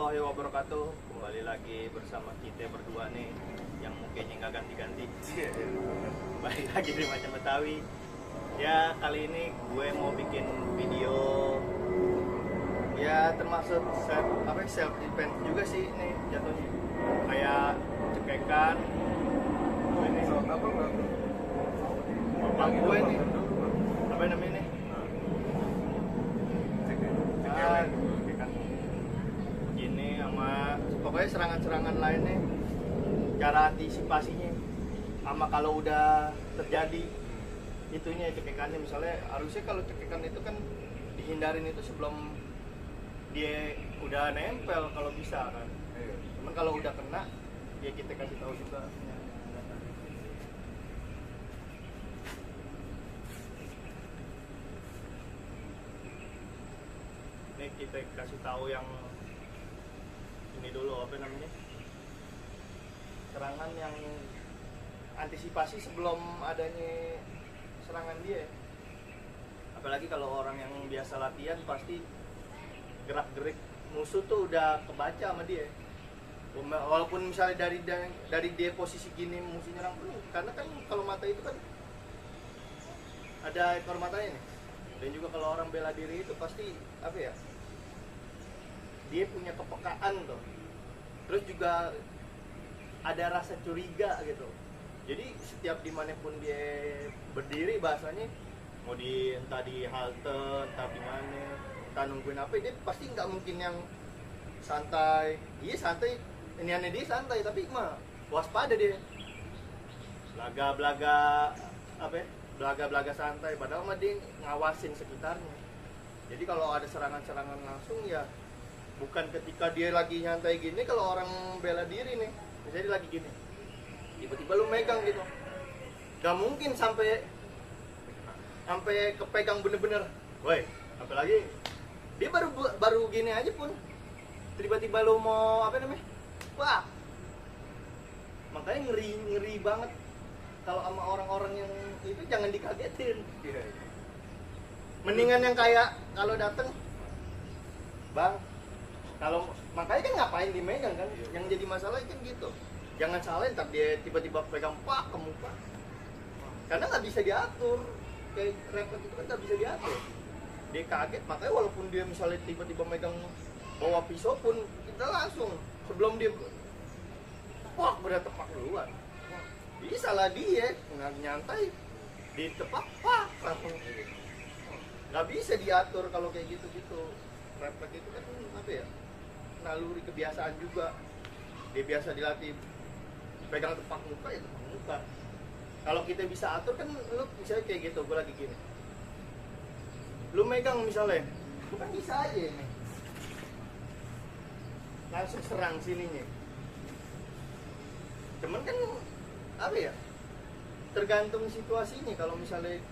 warahmatullahi wabarakatuh. Kembali lagi bersama kita berdua nih, yang mukanya nggak ganti-ganti. Kembali lagi di Macam Betawi. Ya, kali ini gue mau bikin video, ya termasuk self defense juga sih ini jatuhnya. Kayak cekekan. Ini bapak gue nih, apa namanya nih? Cekekan. Begini sama pokoknya serangan-serangan lainnya, cara antisipasinya, sama kalau udah terjadi itunya cekekannya. Misalnya harusnya kalau cekekan itu kan dihindarin itu sebelum dia udah nempel kalau bisa kan. Cuman kalau udah kena ya kita kasih tahu juga. Ini kita kasih tahu yang ini dulu, apa namanya, serangan yang antisipasi sebelum adanya serangan dia. Apalagi kalau orang yang biasa latihan pasti gerak-gerik musuh tuh udah kebaca sama dia. Walaupun misalnya dari dia posisi gini musuh nyerang pun, karena kan kalau mata itu kan ada ekor matanya nih. Dan juga kalau orang bela diri itu pasti apa ya, dia punya kepekaan tuh. Terus juga ada rasa curiga gitu. Jadi setiap dimanapun dia berdiri, bahasanya mau entah di halte, entah di mana, entah nungguin apa, dia pasti nggak mungkin yang santai. Iya santai, ini aneh dia santai, tapi mah waspada dia. Belaga-belaga apa ya? Belaga-belaga santai, padahal mah dia ngawasin sekitarnya. Jadi kalau ada serangan-serangan langsung ya bukan ketika dia lagi nyantai gini. Kalau orang bela diri nih, misalnya lagi gini, tiba-tiba lu megang gitu, gak mungkin sampai kepegang bener-bener. Woi, apalagi dia baru gini aja pun tiba-tiba lu mau apa namanya, wah, makanya ngeri banget kalau sama orang-orang yang itu. Jangan dikagetin. Mendingan yang kayak kalau dateng, bang, kalau makanya kan ngapain dimegang kan? Yang jadi masalah kan gitu. Jangan salah ntar dia tiba-tiba pegang pak ke muka, karena nggak bisa diatur. Kayak refleks itu kan nggak bisa diatur. Dia kaget, makanya walaupun dia misalnya tiba-tiba megang bawa pisau pun, kita langsung sebelum dia wah udah tepak duluan. Bisa lah dia nggak nyantai, ditepak pak langsung. Nggak bisa diatur kalau kayak gitu-gitu. Refleks itu kan apa ya, naluri kebiasaan juga. Dia biasa dilatih pegang tepak muka ya tepak muka. Kalau kita bisa atur kan, lu misalnya kayak gitu, gue lagi gini, lu megang misalnya, bukan bisa aja nih langsung serang sininya. Cuman kan apa ya, tergantung situasinya. Kalau misalnya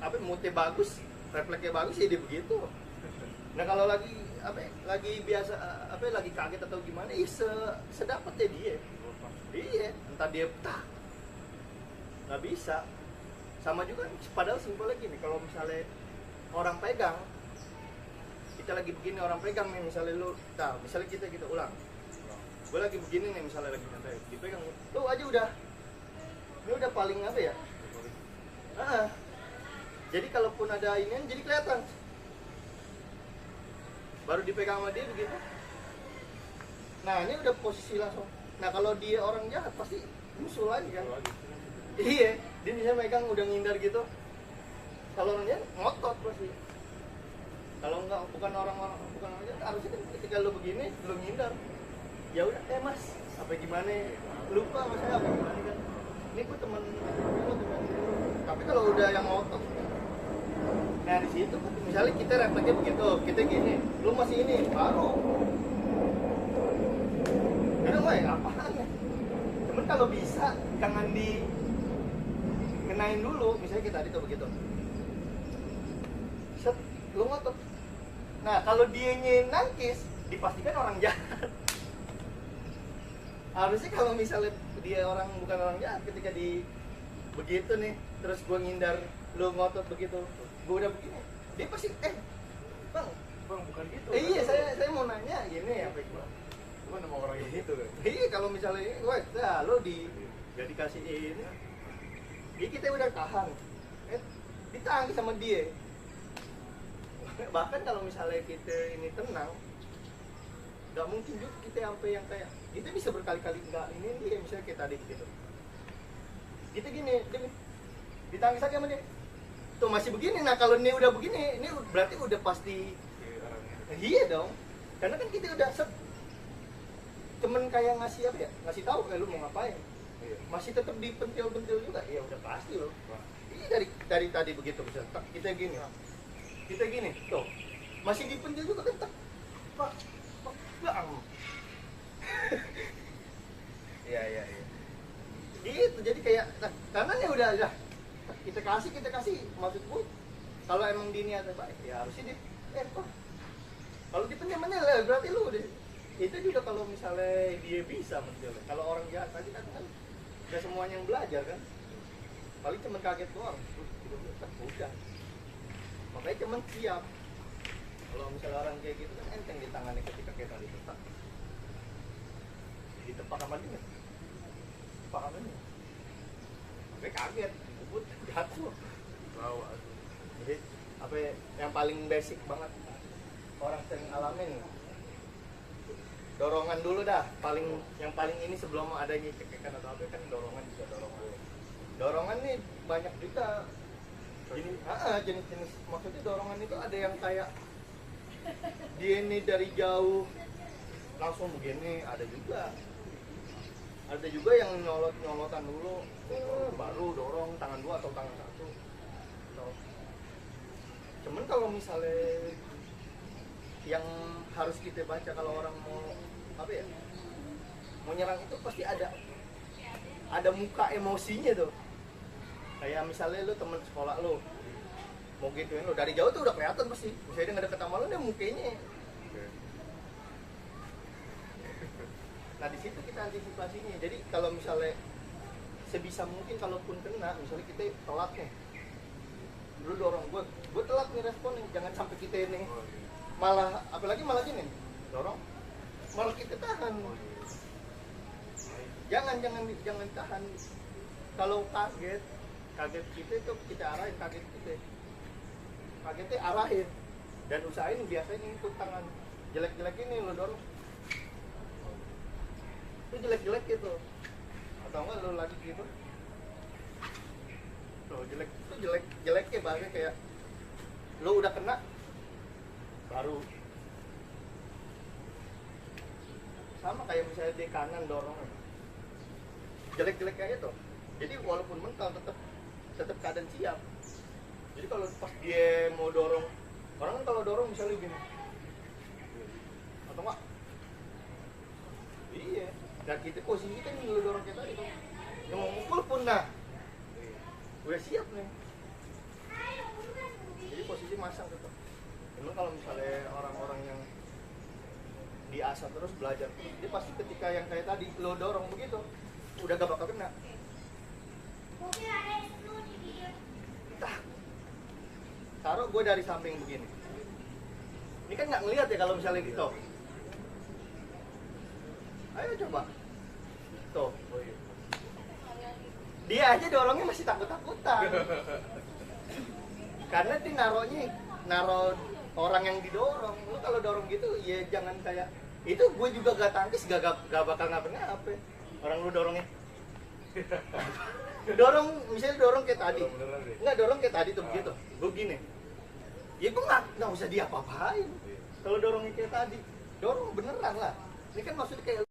apa moodnya bagus, refleksnya bagus ya dia begitu. Nah kalau lagi apa, lagi biasa apa, lagi kaget atau gimana, sedapatnya dia. Iya, entah dia tak, nggak bisa. Sama juga, padahal simpelnya gini, kalau misalnya orang pegang, kita lagi begini, orang pegang nih, misalnya lu, nah misalnya kita ulang, gue lagi begini nih, misalnya lagi santai, dipegang, lu aja udah, ini udah paling apa ya? Jadi kalaupun ada ini, jadi kelihatan. Baru dipegang sama dia begitu. Nah ini udah posisi langsung. Nah kalau dia orang jahat pasti musuh lagi kan. Iya, dia bisa megang udah ngindar gitu. Kalau orang jahat ngotot pasti. Kalau enggak, bukan orang jahat, harusnya kan ketika lu begini, lu ngindar. Ya udah, mas, apa gimana? Lupa sama saya apa gimana kan. Ini gue teman. Tapi kalau udah yang ngotot, nah di situ misalnya kita refleksnya begitu, kita gini, lu masih ini, baru karena wah apaan ya. Cuman kalau bisa jangan dikenain dulu. Misalnya kita tadi tuh begitu, set, lu ngotot. Nah kalau dia nangkis, dipastikan orang jahat. Harusnya kalau misalnya dia orang bukan orang jahat, ketika di begitu nih, terus gua ngindar, lu ngotot begitu, gue udah begini, dia pasti bang Bang bukan gitu. Iya, saya mau nanya gini ya, Pak. Cuman sama orang yang gitu kan. Iya, kalau misalnya wah, nah, lo gak dikasih ini. Ya kita udah tahan. Ditangis sama dia. Bahkan kalau misalnya kita ini tenang, nggak mungkin juga kita sampai yang kayak kita bisa berkali-kali nggak ini dia misalnya kayak tadi gitu. Kita gini, ditangis aja sama dia. Tuh masih begini. Nah kalau ini udah begini, ini berarti udah pasti. Iya dong. Karena kan kita udah temen kayak ngasih apa ya? Ngasih tahu kayak lu mau ngapain. Masih tetap dipentil-pentil juga. Ya udah pasti loh. Ini dari tadi begitu misalnya. Kita gini, tuh masih dipentil juga kan, Pak, bang. Iya. Gitu, jadi kayak, karena nih udah, kita kasih, maksud gue, kalau emang diniatnya baik, ya harusnya Pak, kalau dipentil berarti lu udah, itu juga kalau misalnya dia bisa mentil. Kalau orang jahat tadi kan udah semuanya yang belajar kan, paling cuma kaget doang, udah. Makanya cuman siap. Kalau misalnya orang kayak gitu kan enteng ditangani ketika kita ditepak. Ditepak sama dia. Tepak sama dia. Makanya kaget, dikebut, jatuh. Bawa. Jadi apa ya, yang paling basic banget orang sering alamin. Dorongan dulu dah, yang paling ini sebelum adanya cekekan atau apa kan dorongan juga dorongan. Dorongan nih banyak juga. Jenis maksudnya dorongan itu ada yang kayak dia ini dari jauh langsung begini, ada juga yang nyolotan dulu baru dorong tangan dua atau tangan satu. Cuman kalau misalnya yang harus kita baca kalau orang mau apa ya, mau nyerang itu pasti ada muka emosinya tuh. Kayak misalnya lu temen sekolah lu mau gituin lu dari jauh tuh udah kelihatan pasti. Misalnya dia nggak deket sama lu, dia mukanya. Nah di situ kita antisipasinya. Jadi kalau misalnya sebisa mungkin kalaupun kena, misalnya kita telat nih, lu dorong gue telat nih responnya, jangan sampai kita ini malah gini dorong malah kita tahan. Jangan tahan. Kalau kaget kita itu kita arahin, kagetnya arahin dan usahain biasanya untuk tangan jelek ini lo dorong itu jelek gitu, atau enggak lo lagi gitu lo jeleknya bahasanya kayak lo udah kena baru sama kayak misalnya di kanan dorong jelek kayak itu. Jadi walaupun mental tetap keadaan siap. Jadi kalau pas dia mau dorong, orang kan kalau dorong misalnya gini atau enggak, iya, dan kita posisi kan lu dorong kita itu yang mau mukul pun udah siap nih. Jadi posisi masang tetap. Memang kalau misalnya orang-orang yang diasah terus belajar, dia pasti ketika yang kayak tadi lo dorong begitu udah gak bakal kena. Taruh gue dari samping begini, ini kan nggak ngelihat ya kalau misalnya gitu. Ayo coba tuh, dia aja dorongnya masih takut-takutan karena dia naro orang yang didorong. Lu kalau dorong gitu ya jangan kayak itu. Gue juga gak tangkis, gak bakal ngapa-ngapa orang lu dorongnya. Misalnya dorong kayak tadi, nggak dorong kayak tadi tuh begitu, gue gini, ya gue nggak usah diapa-apain. Kalau dorongnya kayak tadi, dorong beneran lah. Ini kan maksudnya kayak